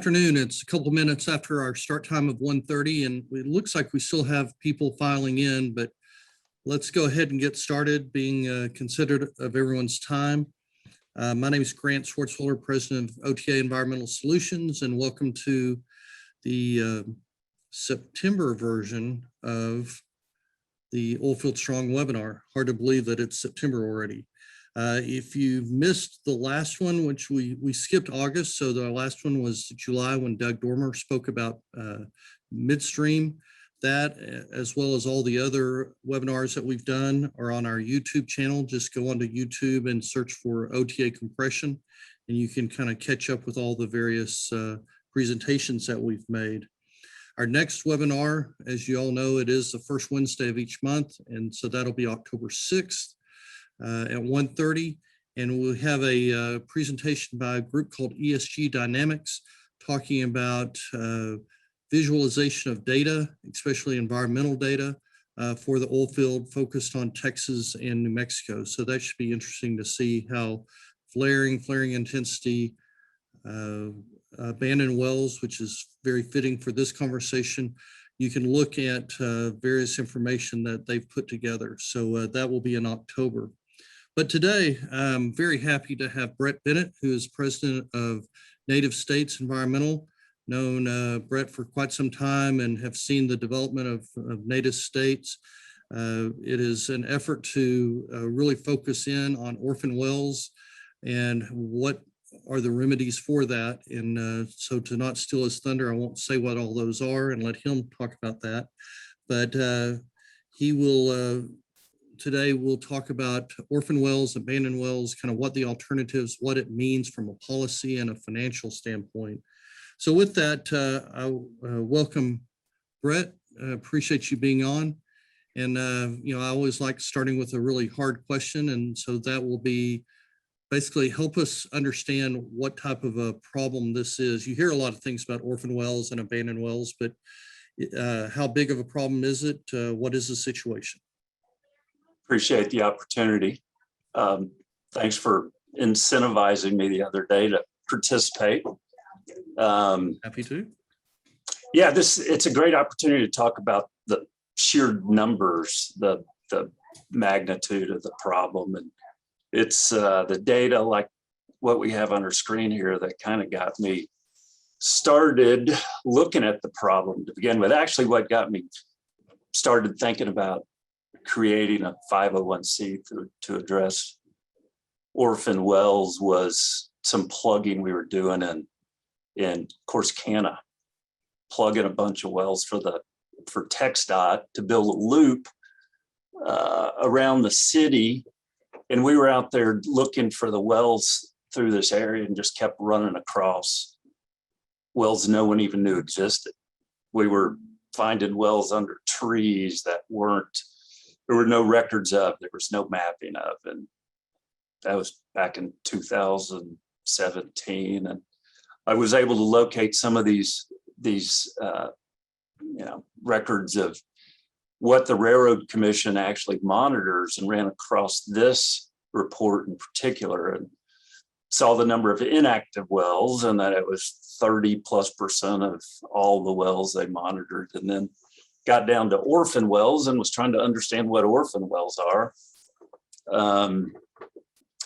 afternoon. It's a couple of minutes after our start time of 1:30, and it looks like we still have people filing in, but let's go ahead and get started, being considerate of everyone's time. My name is Grant Swartzwelder, President of OTA Environmental Solutions, and welcome to the September version of the Oilfield Strong webinar. Hard to believe that it's September already. If you've missed the last one, which we skipped August, so the last one was July when Doug Dormer spoke about midstream. That, as well as all the other webinars that we've done, are on our YouTube channel. Just go onto YouTube and search for OTA compression, and you can kind of catch up with all the various presentations that we've made. Our next webinar, as you all know, it is the first Wednesday of each month, and so that'll be October 6th. At 1:30, and we'll have a presentation by a group called ESG Dynamics, talking about visualization of data, especially environmental data, for the oil field, focused on Texas and New Mexico. So that should be interesting to see how flaring intensity, abandoned wells, which is very fitting for this conversation. You can look at various information that they've put together. So that will be in October. But today, I'm very happy to have Brett Bennett, who is president of Native States Environmental. Known Brett for quite some time and have seen the development of Native states. It is an effort to really focus in on orphan wells and what are the remedies for that. And so, to not steal his thunder, I won't say what all those are and let him talk about that. But he will, today we'll talk about orphan wells, abandoned wells, kind of what the alternatives, what it means from a policy and a financial standpoint. So with that, I welcome Brett. Appreciate you being on. And, I always like starting with a really hard question. And so that will be basically help us understand what type of a problem this is. You hear a lot of things about orphan wells and abandoned wells, but how big of a problem is it? What is the situation? Appreciate the opportunity. Thanks for incentivizing me the other day to participate. Happy to. Yeah, it's a great opportunity to talk about the sheer numbers, the magnitude of the problem. And it's the data like what we have on our screen here that kind of got me started looking at the problem to begin with. Actually, what got me started thinking about creating a 501c to address orphan wells was some plugging we were doing in Corsicana, plugging a bunch of wells for TxDOT to build a loop around the city. And we were out there looking for the wells through this area and just kept running across wells no one even knew existed. We were finding wells under trees that there were no records of, there was no mapping of. And that was back in 2017. And I was able to locate some of these records of what the Railroad Commission actually monitors, and ran across this report in particular and saw the number of inactive wells and that it was 30+% of all the wells they monitored, and then got down to orphan wells and was trying to understand what orphan wells are,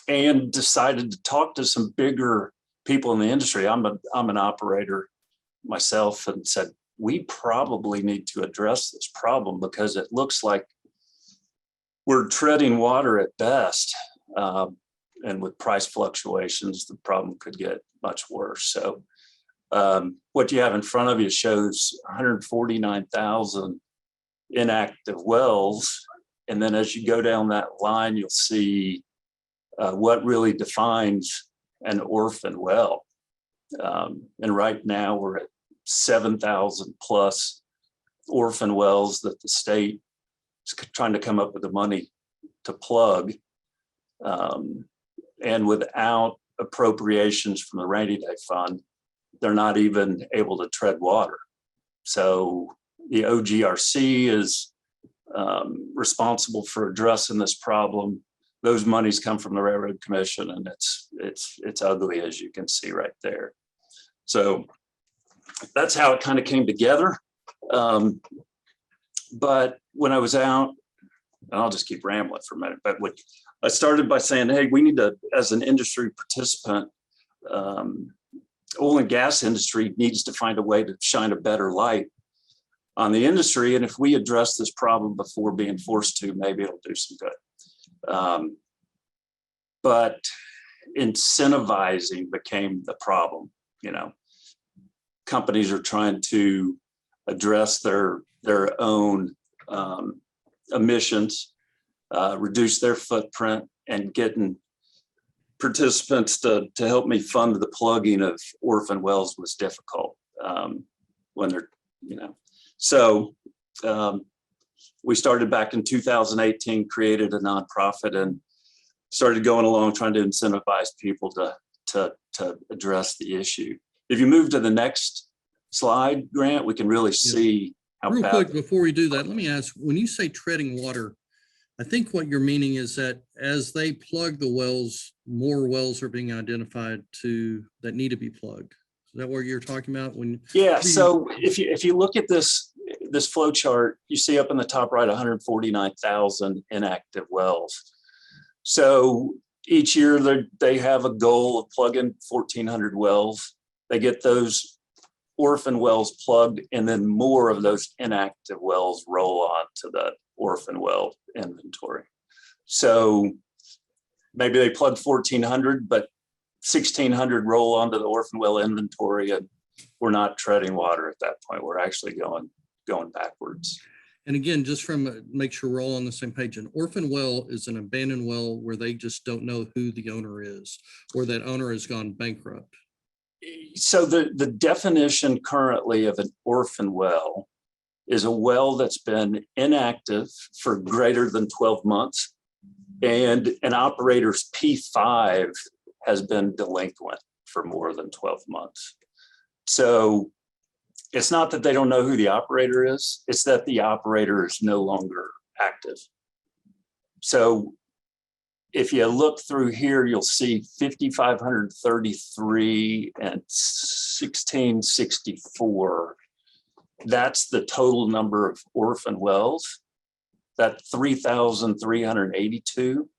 and decided to talk to some bigger people in the industry. I'm an operator myself, and said, we probably need to address this problem because it looks like we're treading water at best. And with price fluctuations, the problem could get much worse. So what you have in front of you shows 149,000 inactive wells. And then as you go down that line, you'll see what really defines an orphan well. And right now we're at 7,000 plus orphan wells that the state is trying to come up with the money to plug. And without appropriations from the rainy day fund, they're not even able to tread water. So the OGRC is responsible for addressing this problem. Those monies come from the Railroad Commission, and it's ugly, as you can see right there. So that's how it kind of came together. But when I was out, and I'll just keep rambling for a minute, but I started by saying, hey, we need to, as an industry participant, oil and gas industry needs to find a way to shine a better light on the industry. And if we address this problem before being forced to, maybe it'll do some good. But incentivizing became the problem. You know, companies are trying to address their own emissions, reduce their footprint, and getting participants to help me fund the plugging of orphan wells was difficult when they're, you know. So we started back in 2018, created a nonprofit, and started going along trying to incentivize people to address the issue. If you move to the next slide, Grant, we can really see how real bad. quick before we do that, let me ask, when you say treading water, I think what you're meaning is that as they plug the wells, more wells are being identified that need to be plugged. Is that what you're talking about? Yeah. So if you look at this flow chart, you see up in the top right 149,000 inactive wells. So each year they have a goal of plugging 1,400 wells. They get those orphan wells plugged, and then more of those inactive wells roll on to the orphan well inventory. So maybe they plug 1,400, but 1,600 roll onto the orphan well inventory, and we're not treading water at that point. We're actually going backwards. And again, just make sure we're all on the same page. An orphan well is an abandoned well where they just don't know who the owner is, or that owner has gone bankrupt. So the definition currently of an orphan well is a well that's been inactive for greater than 12 months, and an operator's P5 has been delinquent for more than 12 months. So it's not that they don't know who the operator is, it's that the operator is no longer active. So if you look through here, you'll see 5,533 and 1,664. That's the total number of orphan wells. That 3,382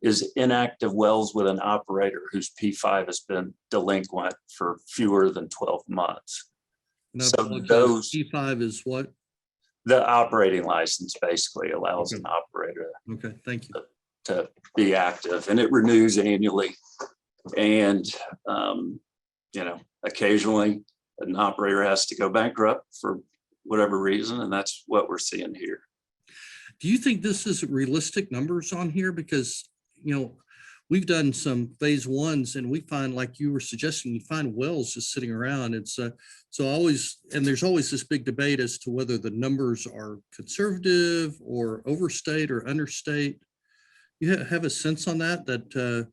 is inactive wells with an operator whose P5 has been delinquent for fewer than 12 months. So those P5 is what? The operating license basically allows an operator. Okay, thank you. To be active, and it renews annually. And you know, occasionally an operator has to go bankrupt for whatever reason, and that's what we're seeing here. Do you think this is realistic numbers on here? Because, you know, we've done some phase ones, and we find, like you were suggesting, you find wells just sitting around. It's so always, and there's always this big debate as to whether the numbers are conservative or overstate or understate. You have a sense on that, you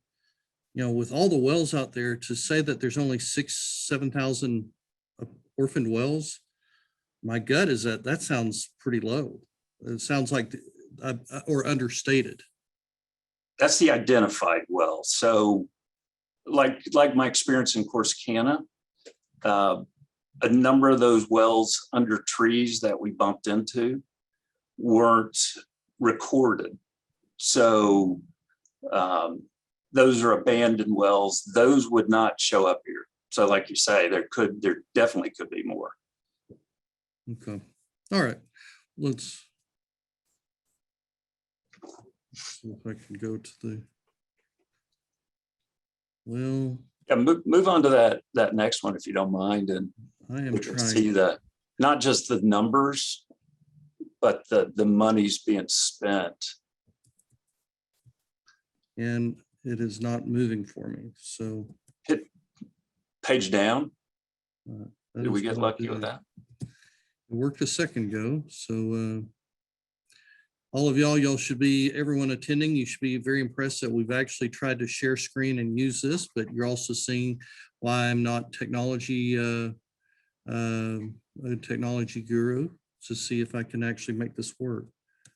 know, with all the wells out there, to say that there's only 7,000 orphaned wells, my gut is that sounds pretty low. It sounds like, or understated. That's the identified well. So like my experience in Corsicana, a number of those wells under trees that we bumped into weren't recorded. So those are abandoned wells. Those would not show up here. So like you say, there definitely could be more. Okay. All right. Let's see if I can go to the, well. Yeah, move on to that next one, if you don't mind. And I am we can trying. see not just the numbers, but the money's being spent. And it is not moving for me. So hit page down. Did we is get what lucky with that? It worked a second ago. So all of y'all should be, everyone attending, you should be very impressed that we've actually tried to share screen and use this, but you're also seeing why I'm not technology, a technology guru, to see if I can actually make this work.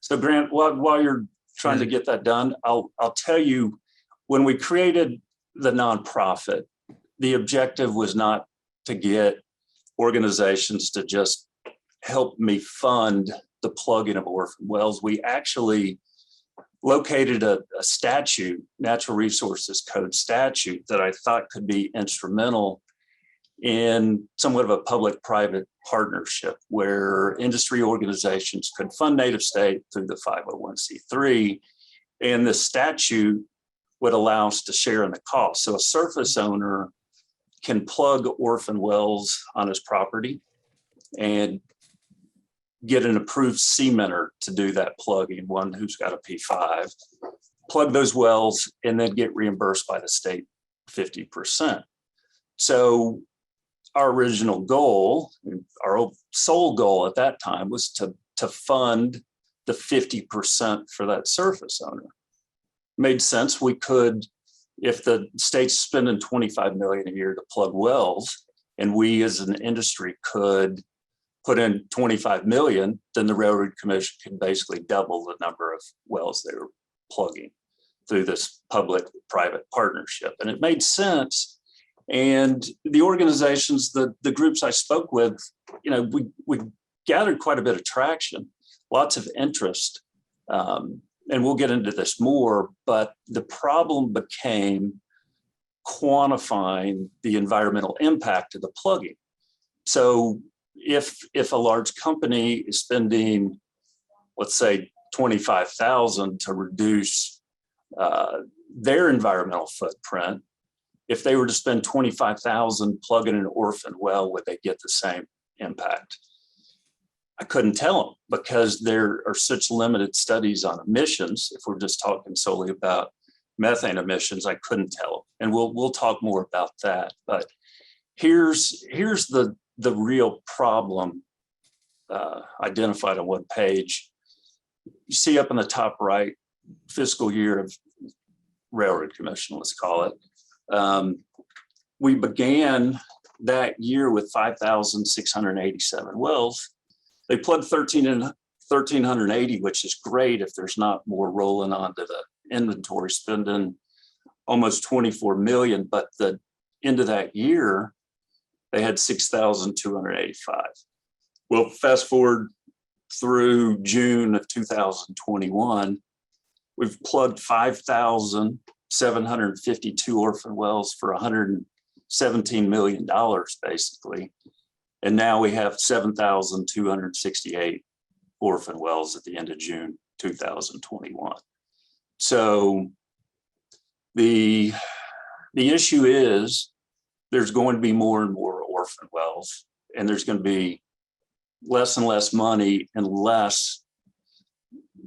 So Grant, while you're trying to get that done, I'll tell you, when we created the nonprofit, the objective was not to get organizations to just help me fund the plugging of orphan wells. We actually located a statute, Natural Resources Code statute, that I thought could be instrumental in somewhat of a public-private partnership where industry organizations could fund native state through the 501c3, and the statute would allow us to share in the cost. So a surface owner can plug orphan wells on his property and get an approved cementer to do that plugging, one who's got a P5, plug those wells, and then get reimbursed by the state 50%. So our original goal, our sole goal at that time, was to fund the 50% for that surface owner. Made sense. We could, if the state's spending $25 million a year to plug wells, and we as an industry could put in $25 million, then the Railroad Commission could basically double the number of wells they were plugging through this public-private partnership. And it made sense. And the organizations, the groups I spoke with, we gathered quite a bit of traction, lots of interest. And we'll get into this more, but the problem became quantifying the environmental impact of the plugging. So if a large company is spending, let's say, $25,000 to reduce their environmental footprint, if they were to spend $25,000 plugging an orphan well, would they get the same impact? I couldn't tell them because there are such limited studies on emissions. If we're just talking solely about methane emissions, I couldn't tell them. And we'll talk more about that. But here's the real problem identified on one page. You see up in the top right, fiscal year of Railroad Commission, let's call it. We began that year with 5,687 wells. They plugged 1,380, which is great if there's not more rolling onto the inventory, spending almost 24 million. But the end of that year, they had 6,285. Well, fast forward through June of 2021, we've plugged 5,752 orphan wells for $117 million, basically. And now we have 7,268 orphan wells at the end of June 2021. So the issue is there's going to be more and more orphan wells, and there's going to be less and less money unless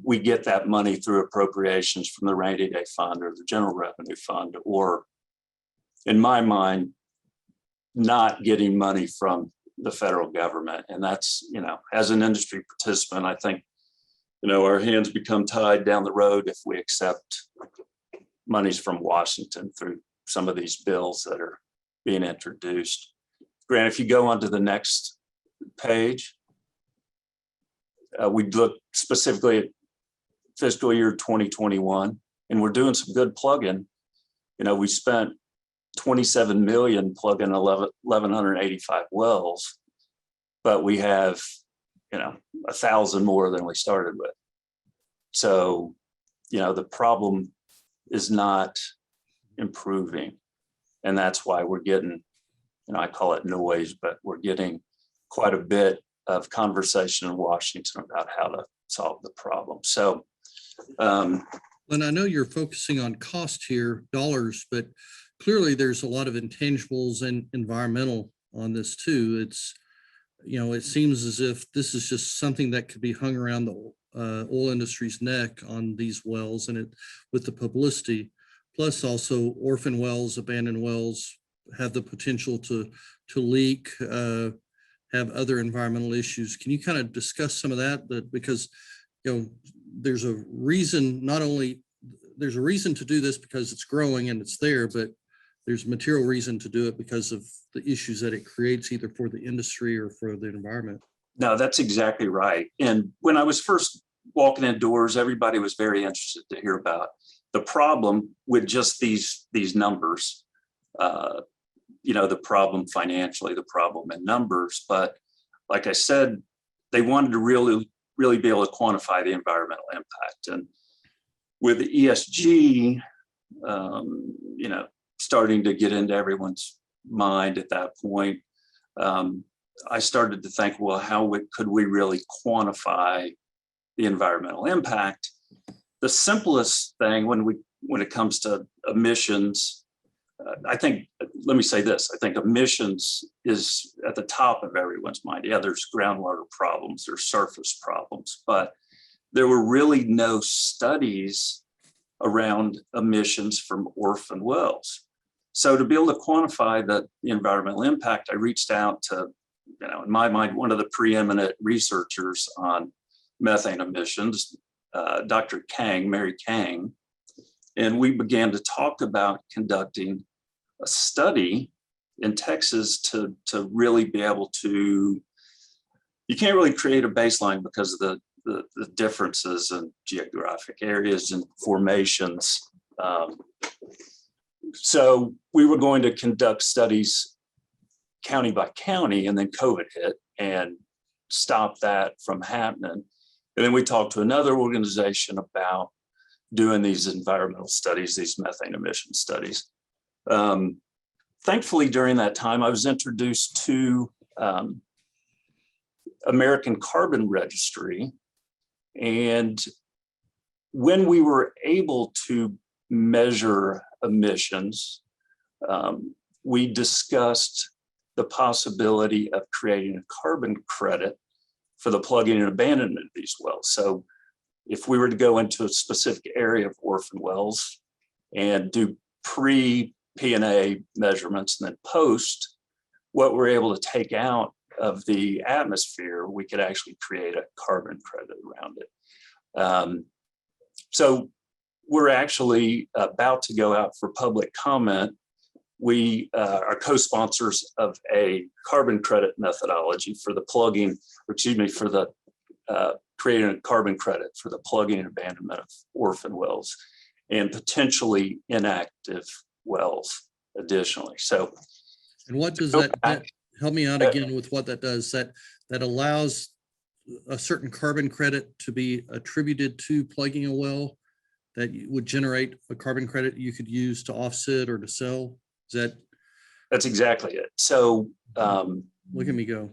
we get that money through appropriations from the rainy day fund or the general revenue fund, or in my mind, not getting money from the federal government. And that's, as an industry participant, I think, our hands become tied down the road if we accept monies from Washington through some of these bills that are being introduced. Grant, if you go on to the next page, we look specifically at fiscal year 2021, and we're doing some good plugging. We spent 27 million plugging 1,185 wells, but we have, 1,000 more than we started with. So, the problem is not improving. And that's why we're getting, I call it noise, but we're getting quite a bit of conversation in Washington about how to solve the problem. So, and I know you're focusing on cost here, dollars, but clearly there's a lot of intangibles and environmental on this too. It's, it seems as if this is just something that could be hung around the oil industry's neck on these wells, and it with the publicity, plus also orphan wells, abandoned wells have the potential to leak, have other environmental issues. Can you kind of discuss some of that? Because, there's a reason, there's a reason to do this because it's growing and it's there, but there's material reason to do it because of the issues that it creates either for the industry or for the environment. No, that's exactly right. And when I was first walking indoors, everybody was very interested to hear about the problem with just these numbers. the problem financially, the problem in numbers. But like I said, they wanted to really be able to quantify the environmental impact. And with the ESG, starting to get into everyone's mind at that point, I started to think, well, how could we really quantify the environmental impact? The simplest thing when it comes to emissions, let me say this, I think emissions is at the top of everyone's mind. Yeah, there's groundwater problems, there's surface problems, but there were really no studies around emissions from orphan wells. So to be able to quantify the environmental impact, I reached out to, in my mind, one of the preeminent researchers on methane emissions, Dr. Kang, Mary Kang, and we began to talk about conducting a study in Texas to really be able to, you can't really create a baseline because of the differences in geographic areas and formations. So we were going to conduct studies county by county, and then COVID hit and stopped that from happening. And then we talked to another organization about doing these environmental studies, these methane emission studies. Thankfully, during that time, I was introduced to American Carbon Registry. And when we were able to measure emissions, we discussed the possibility of creating a carbon credit for the plugging and abandonment of these wells. So if we were to go into a specific area of orphan wells and do pre-P&A measurements and then post, what we're able to take out of the atmosphere, we could actually create a carbon credit around it. So we're actually about to go out for public comment. We are co-sponsors of a carbon credit methodology for the plugging, for the creating a carbon credit for the plugging and abandonment of orphan wells and potentially inactive wells additionally. So, and what does that help me out again with what that does? That allows a certain carbon credit to be attributed to plugging a well that would generate a carbon credit you could use to offset or to sell. That's exactly it. So look at me go.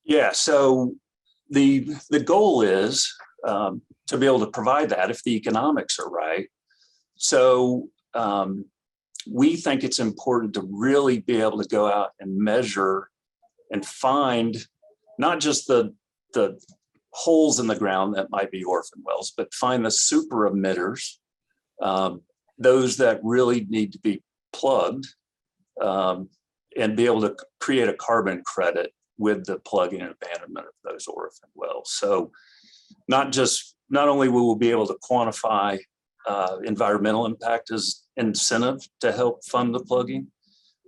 Yeah. So the goal is to be able to provide that if the economics are right. So we think it's important to really be able to go out and measure and find not just the holes in the ground that might be orphan wells, but find the super emitters, those that really need to be plugged, and be able to create a carbon credit with the plugging and abandonment of those orphan wells. So not only will we be able to quantify environmental impact as incentive to help fund the plugging,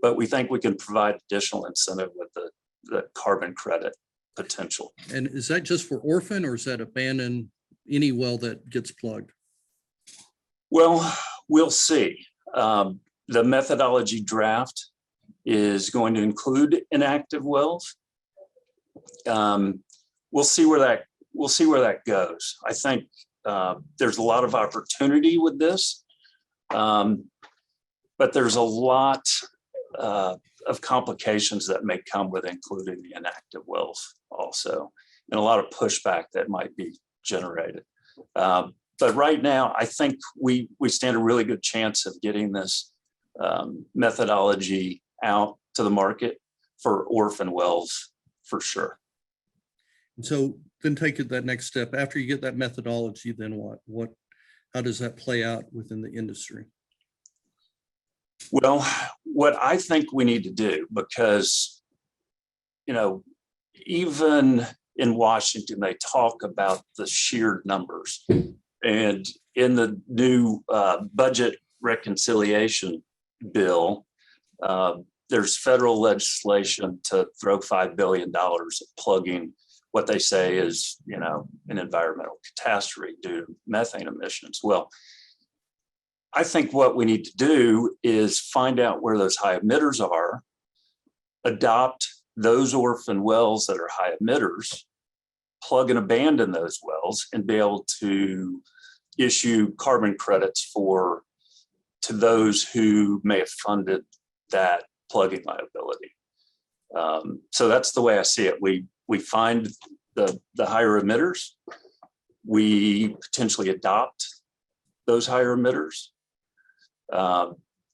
but we think we can provide additional incentive with the carbon credit potential. And is that just for orphan, or is that abandon any well that gets plugged? Well, we'll see. The methodology draft is going to include inactive wells. We'll see where that goes. I think there's a lot of opportunity with this, but there's a lot of complications that may come with including the inactive wells also, and a lot of pushback that might be generated. But right now, I think we stand a really good chance of getting this methodology out to the market for orphan wells for sure. And so then take it that next step. After you get that methodology, then what? How does that play out within the industry? Well, what I think we need to do, because, even in Washington, they talk about the sheer numbers. And in the new budget reconciliation bill, there's federal legislation to throw $5 billion at plugging what they say is, an environmental catastrophe due to methane emissions. Well, I think what we need to do is find out where those high emitters are, adopt those orphan wells that are high emitters, plug and abandon those wells, and be able to issue carbon credits to those who may have funded that plugging liability. So that's the way I see it. We find the higher emitters, we potentially adopt those higher emitters.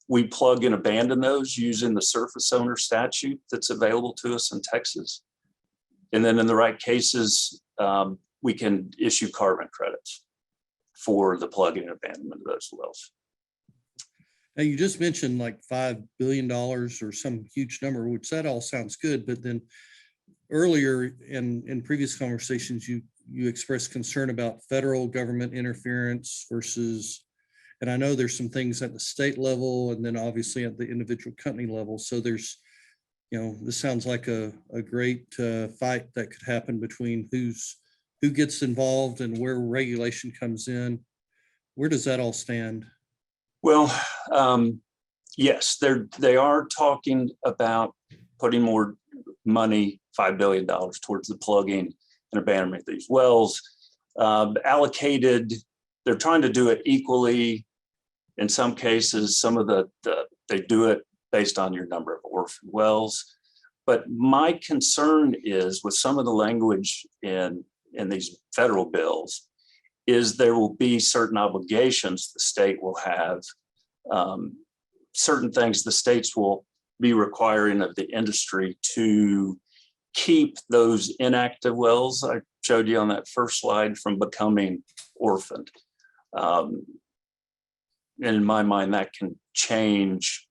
We plug and abandon those using the surface owner statute that's available to us in Texas. And then in the right cases, we can issue carbon credits for the plugging and abandonment of those wells. Now, you just mentioned like $5 billion or some huge number, which that all sounds good. But then earlier in previous conversations, you expressed concern about federal government interference versus, and I know there's some things at the state level and then obviously at the individual company level. So there's, this sounds like a great fight that could happen between who gets involved and where regulation comes in. Where does that all stand? Well, yes, they are talking about putting more money, $5 billion towards the plugging and abandonment of these wells. Allocated, they're trying to do it equally. In some cases, they do it based on your number of orphan wells. But my concern is with some of the language in these federal bills is there will be certain obligations the state will have, certain things the states will be requiring of the industry to keep those inactive wells I showed you on that first slide from becoming orphaned. And in my mind, that can change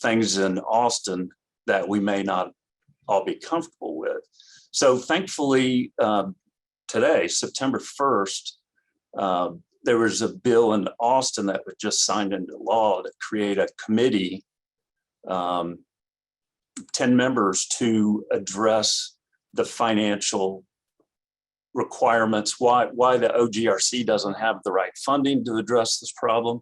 things in Austin that we may not all be comfortable with. So thankfully, today, September 1st, there was a bill in Austin that was just signed into law to create a committee, 10 members, to address the financial requirements, why the OGRC doesn't have the right funding to address this problem.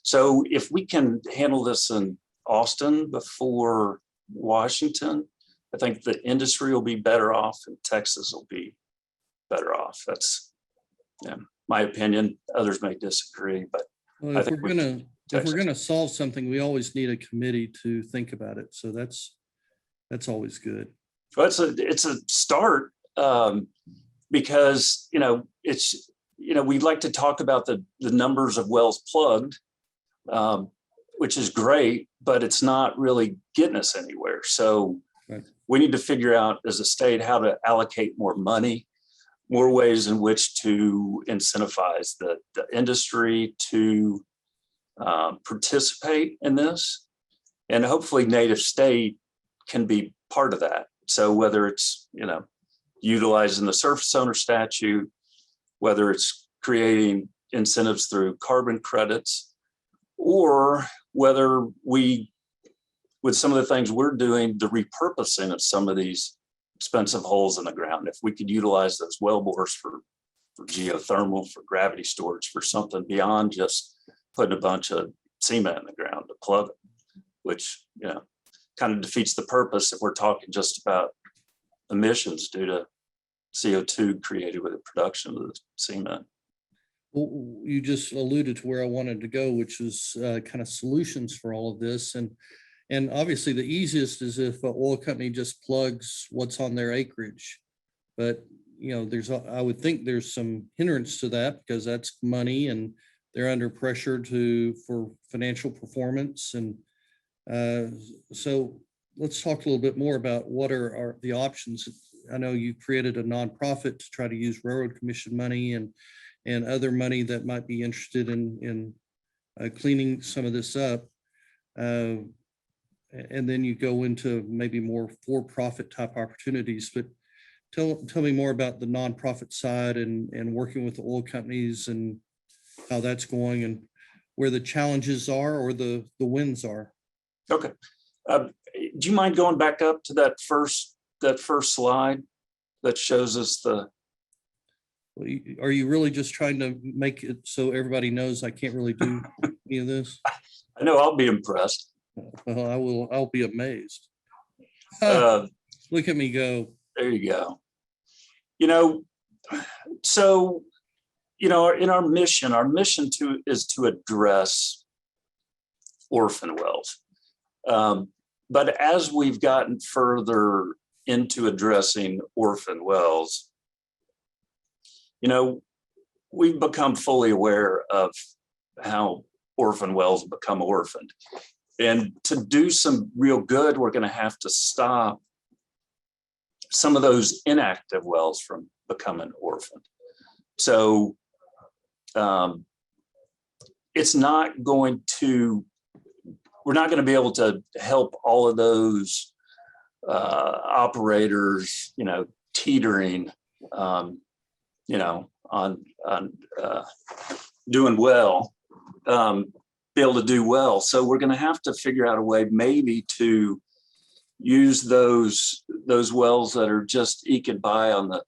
So if we can handle this in Austin before Washington, I think the industry will be better off and Texas will be better off. That's my opinion. Others may disagree, but well, if we're gonna solve something, we always need a committee to think about it. So that's always good. Well, it's a start because we'd like to talk about the numbers of wells plugged, which is great, but it's not really getting us anywhere. So right. We need to figure out as a state how to allocate more money, more ways in which to incentivize the industry to participate in this. And hopefully native state can be part of that. So whether it's, utilizing the surface owner statute, whether it's creating incentives through carbon credits, or whether we, with some of the things we're doing, the repurposing of some of these expensive holes in the ground, if we could utilize those well bores for geothermal, for gravity storage, for something beyond just putting a bunch of cement in the ground to plug it, which, kind of defeats the purpose if we're talking just about emissions due to CO2 created with the production of the cement. Well, you just alluded to where I wanted to go, which was kind of solutions for all of this. And obviously the easiest is if an oil company just plugs what's on their acreage. But, I would think there's some hindrance to that because that's money and they're under pressure for financial performance. And so let's talk a little bit more about what are the options. I know you created a nonprofit to try to use Railroad Commission money and other money that might be interested in cleaning some of this up. And then you go into maybe more for-profit type opportunities. But tell me more about the nonprofit side and working with the oil companies and how that's going and where the challenges are or the wins are. Okay. Do you mind going back up to that first slide that shows us the? Are you really just trying to make it so everybody knows I can't really do Any of this? I know I'll be impressed. Well, I'll be amazed. Look at me go. There you go. So, in our mission is to address orphan wealth. But as we've gotten further into addressing orphan wells, we've become fully aware of how orphan wells become orphaned. And to do some real good, we're going to have to stop some of those inactive wells from becoming orphaned. So it's not going to, we're not going to be able to help all of those operators, teetering, on doing well, be able to do well. So we're going to have to figure out a way maybe to use those wells that are just eking by on the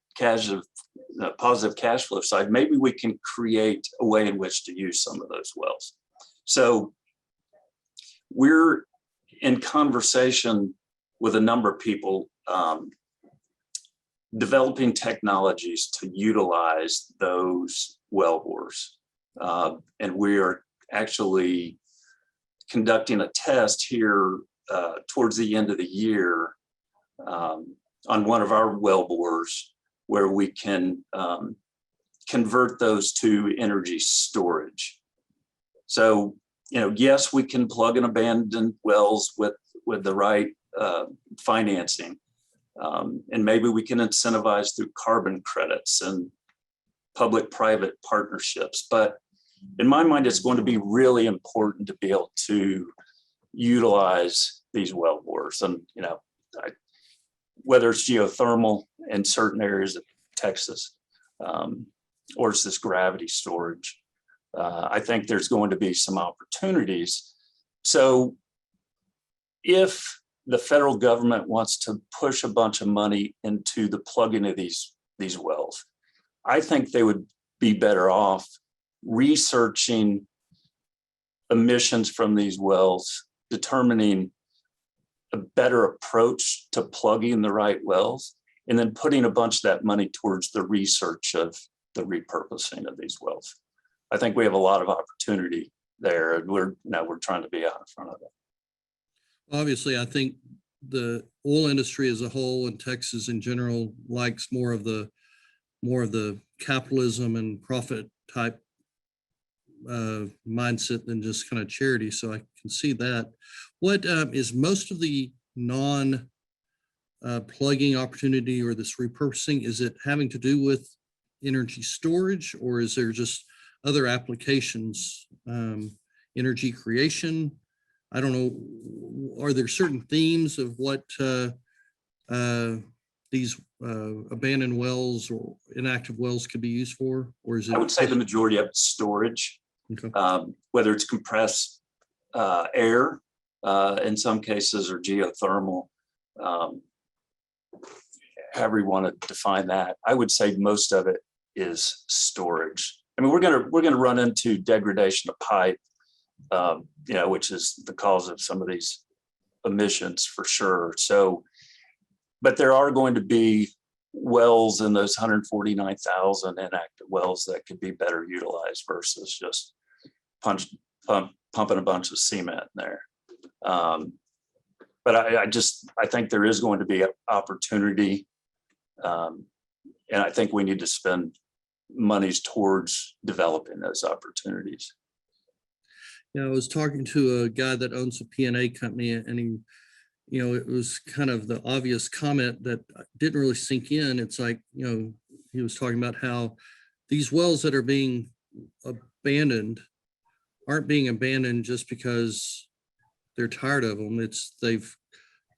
positive cash flow side. Maybe we can create a way in which to use some of those wells. So we're in conversation with a number of people developing technologies to utilize those wellbores. And we are actually conducting a test here towards the end of the year on one of our wellbores, where we can convert those to energy storage. So, yes, we can plug and abandon wells with the right financing. And maybe we can incentivize through carbon credits and public-private partnerships. But in my mind, it's going to be really important to be able to utilize these wellbores. And, whether it's geothermal in certain areas of Texas, or it's this gravity storage, I think there's going to be some opportunities. So if the federal government wants to push a bunch of money into the plugging of these wells, I think they would be better off researching emissions from these wells, determining a better approach to plugging the right wells, and then putting a bunch of that money towards the research of the repurposing of these wells. I think we have a lot of opportunity there, and we're trying to be out in front of it. Obviously, I think the oil industry as a whole and Texas in general likes more of the capitalism and profit type mindset than just kind of charity. So I can see that. What is most of the non-plugging opportunity or this repurposing? Is it having to do with energy storage, or is there just other applications, energy creation? I don't know. Are there certain themes of what these abandoned wells or inactive wells could be used for? Or is it? I would say the majority of it's storage, okay. Whether it's compressed air in some cases, or geothermal, however you want to define that. I would say most of it is storage. I mean, we're gonna run into degradation of pipe, which is the cause of some of these emissions for sure. So, but there are going to be wells in those 149,000 inactive wells that could be better utilized versus just pumping a bunch of cement in there. But I think there is going to be an opportunity, and I think we need to spend monies towards developing those opportunities. Yeah, I was talking to a guy that owns a P&A company, and he, it was kind of the obvious comment that didn't really sink in. It's like, he was talking about how these wells that are being abandoned aren't being abandoned just because they're tired of them.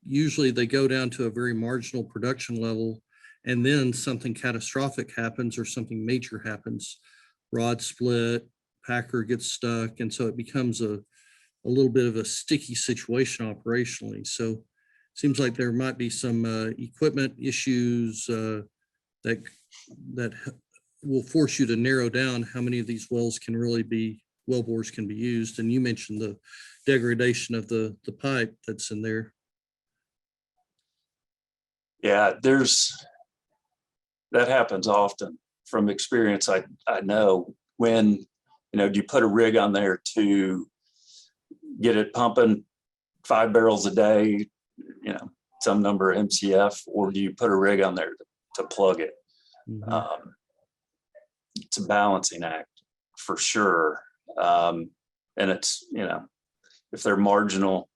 Usually they go down to a very marginal production level, and then something catastrophic happens or something major happens, rod split, packer gets stuck. And so it becomes a little bit of a sticky situation operationally. So it seems like there might be some equipment issues that will force you to narrow down how many of these wells can really be well bores can be used. And you mentioned the degradation of the pipe that's in there. Yeah, that happens often from experience. I know when, do you put a rig on there to get it pumping 5 barrels a day, some number of MCF, or do you put a rig on there to plug it? Mm-hmm. It's a balancing act for sure. And it's, if they're marginal,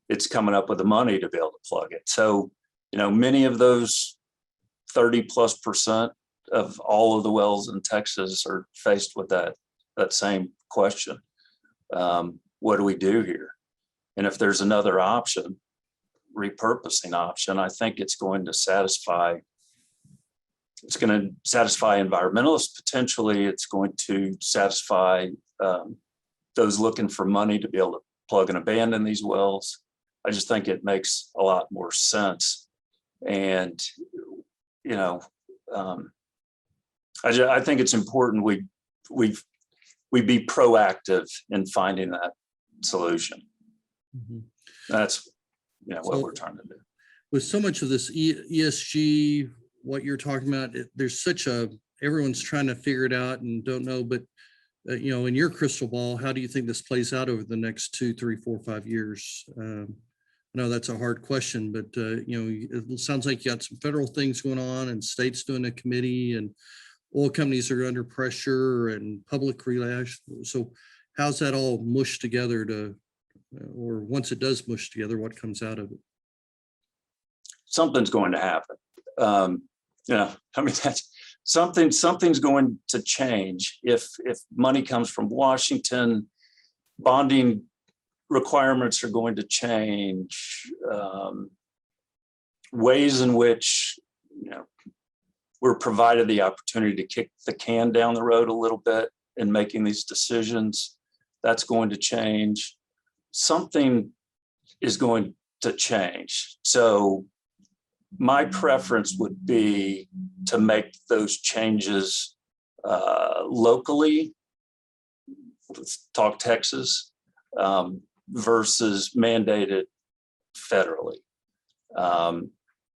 it's coming up with the money to be able to plug it. So, many of those 30+% of all of the wells in Texas are faced with that same question. What do we do here? And if there's another option, repurposing option, I think it's going to satisfy environmentalists. Potentially, it's going to satisfy those looking for money to be able to plug and abandon these wells. I just think it makes a lot more sense. And, I think it's important we be proactive in finding that solution. Mm-hmm. That's, what we're trying to do. With so much of this ESG, what you're talking about, there's everyone's trying to figure it out and don't know, but in your crystal ball, how do you think this plays out over the next 2, 3, 4, 5 years? I know that's a hard question, but it sounds like you got some federal things going on and states doing a committee, and oil companies are under pressure and public relations. So how's that all mushed together or once it does mush together, what comes out of it? Something's going to happen. That's something's going to change if money comes from Washington. Bonding requirements are going to change. Ways in which we're provided the opportunity to kick the can down the road a little bit in making these decisions, that's going to change. Something is going to change. So my preference would be to make those changes locally, let's talk Texas, versus mandated federally.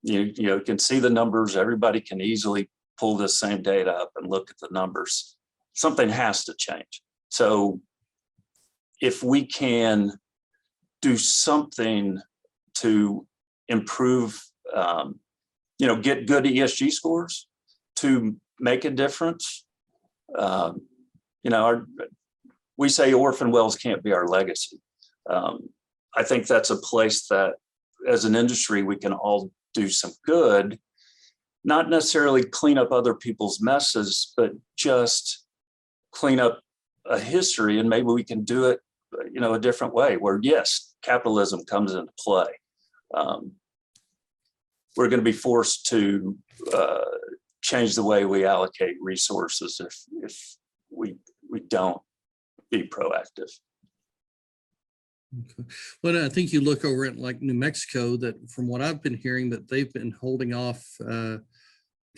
You can see the numbers. Everybody can easily pull this same data up and look at the numbers. Something has to change. So if we can do something to improve, get good ESG scores to make a difference. We say orphan wells can't be our legacy. I think that's a place that as an industry, we can all do some good, not necessarily clean up other people's messes, but just clean up a history. And maybe we can do it, a different way where, yes, capitalism comes into play. We're going to be forced to change the way we allocate resources if we don't be proactive. Okay. Well, I think you look over at like New Mexico, that from what I've been hearing, that they've been holding off,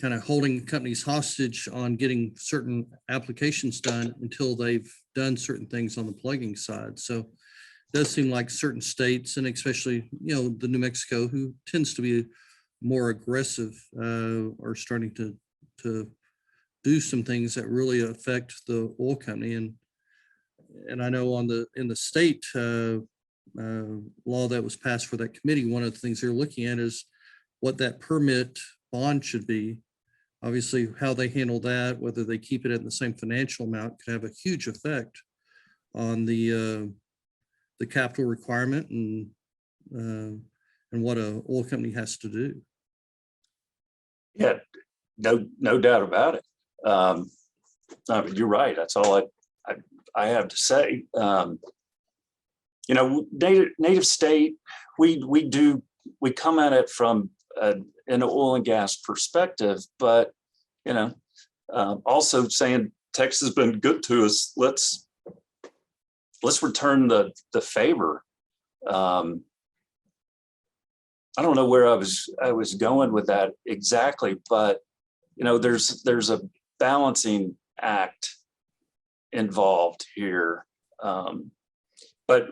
kind of holding companies hostage on getting certain applications done until they've done certain things on the plugging side. So it does seem like certain states, and especially, the New Mexico, who tends to be more aggressive, are starting to do some things that really affect the oil company. And I know in the state law that was passed for that committee, one of the things they're looking at is what that permit bond should be. Obviously, how they handle that, whether they keep it at the same financial amount, could have a huge effect on the capital requirement and what a oil company has to do. Yeah, no doubt about it. You're right. That's all I have to say. Native state, we come at it from an oil and gas perspective, but also saying Texas has been good to us. Let's return the favor. I don't know where I was going with that exactly, but there's a balancing act involved here But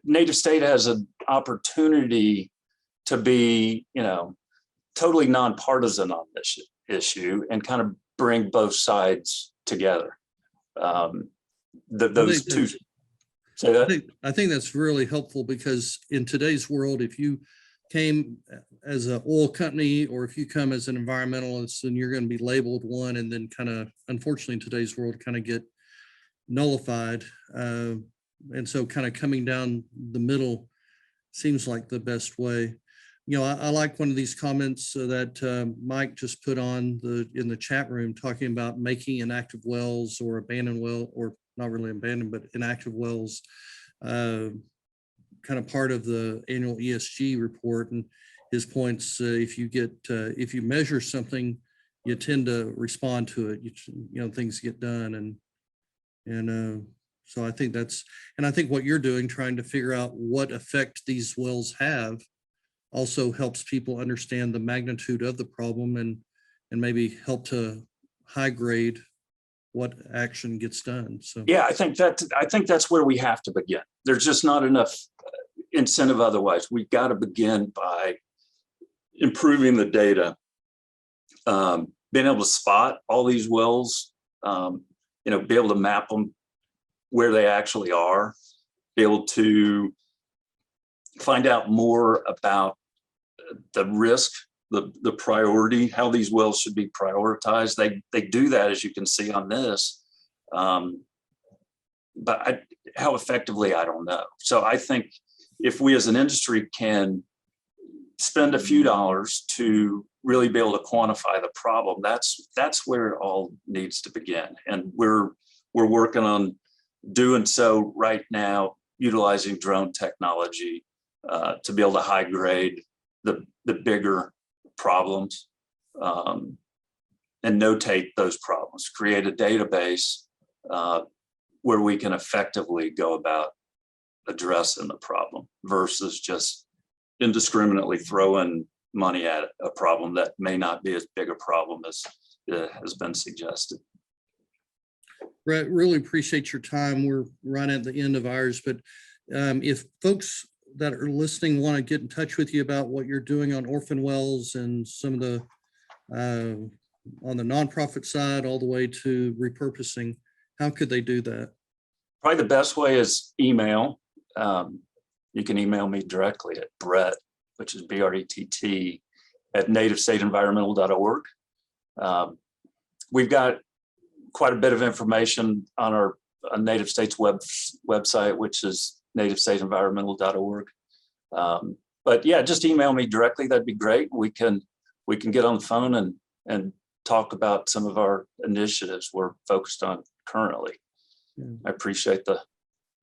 native state has an opportunity to be, totally nonpartisan on this issue and kind of bring both sides together. Those two. Say that? I think that's really helpful, because in today's world, if you came as an oil company or if you come as an environmentalist, then you're going to be labeled one, and then kind of, unfortunately, in today's world, kind of get nullified. And so kind of coming down the middle seems like the best way. I like one of these comments that Mike just put on in the chat room, talking about making inactive wells or abandoned well, or not really abandoned, but inactive wells, kind of part of the annual ESG report. And his points, if you measure something, you tend to respond to it. Things get done, and so I think I think what you're doing, trying to figure out what effect these wells have, also helps people understand the magnitude of the problem and maybe help to high grade what action gets done. So yeah, I think that's where we have to begin. There's just not enough incentive otherwise. We've got to begin by improving the data, being able to spot all these wells, be able to map them where they actually are, be able to find out more about the risk, the priority, how these wells should be prioritized. They do that, as you can see on this, but how effectively, I don't know. So I think if we as an industry can spend a few dollars to really be able to quantify the problem, that's where it all needs to begin. And we're working on doing so right now, utilizing drone technology to be able to high grade the bigger problems and notate those problems, create a database where we can effectively go about addressing the problem versus just indiscriminately throwing money at a problem that may not be as big a problem as has been suggested. Brett, really appreciate your time. We're right at the end of ours, but if folks that are listening want to get in touch with you about what you're doing on orphan wells and some of the on the nonprofit side all the way to repurposing, how could they do that? Probably the best way is email. You can email me directly at Brett, which is BRETT, at nativestateenvironmental.org. We've got quite a bit of information on our Native States website, which is nativestateenvironmental.org. But yeah, just email me directly. That'd be great. We can get on the phone and talk about some of our initiatives we're focused on currently. Yeah. I appreciate the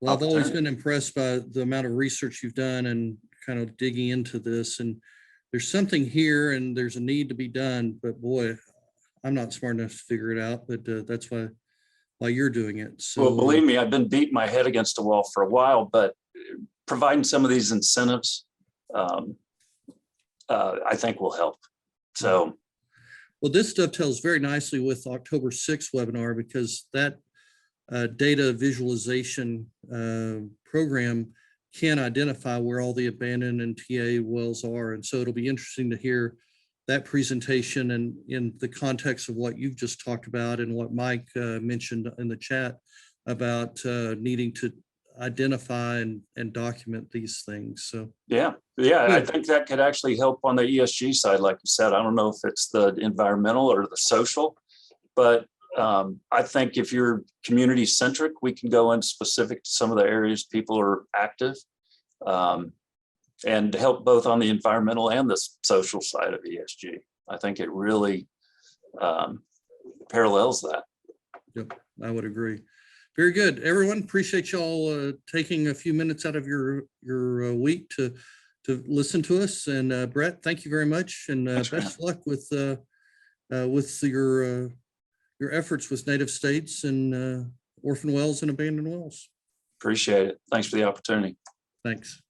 Well, I've always been impressed by the amount of research you've done and kind of digging into this. And there's something here and there's a need to be done, but boy, I'm not smart enough to figure it out, but that's why you're doing it. So, well, believe me, I've been beating my head against a wall for a while, but providing some of these incentives, I think will help. So, well, this dovetails very nicely with October 6th webinar, because that data visualization program can identify where all the abandoned and TA wells are. And so it'll be interesting to hear that presentation and in the context of what you've just talked about and what Mike mentioned in the chat about needing to identify and document these things. So yeah, I think that could actually help on the ESG side. Like you said, I don't know if it's the environmental or the social, but I think if you're community centric, we can go in specific to some of the areas people are active and help both on the environmental and the social side of ESG. I think it really parallels that. Yep, I would agree. Very good, everyone. Appreciate y'all taking a few minutes out of your week to listen to us. And Brett, thank you very much, and best of luck with your efforts with native states and orphan wells and abandoned wells. Appreciate it. Thanks for the opportunity. Thanks.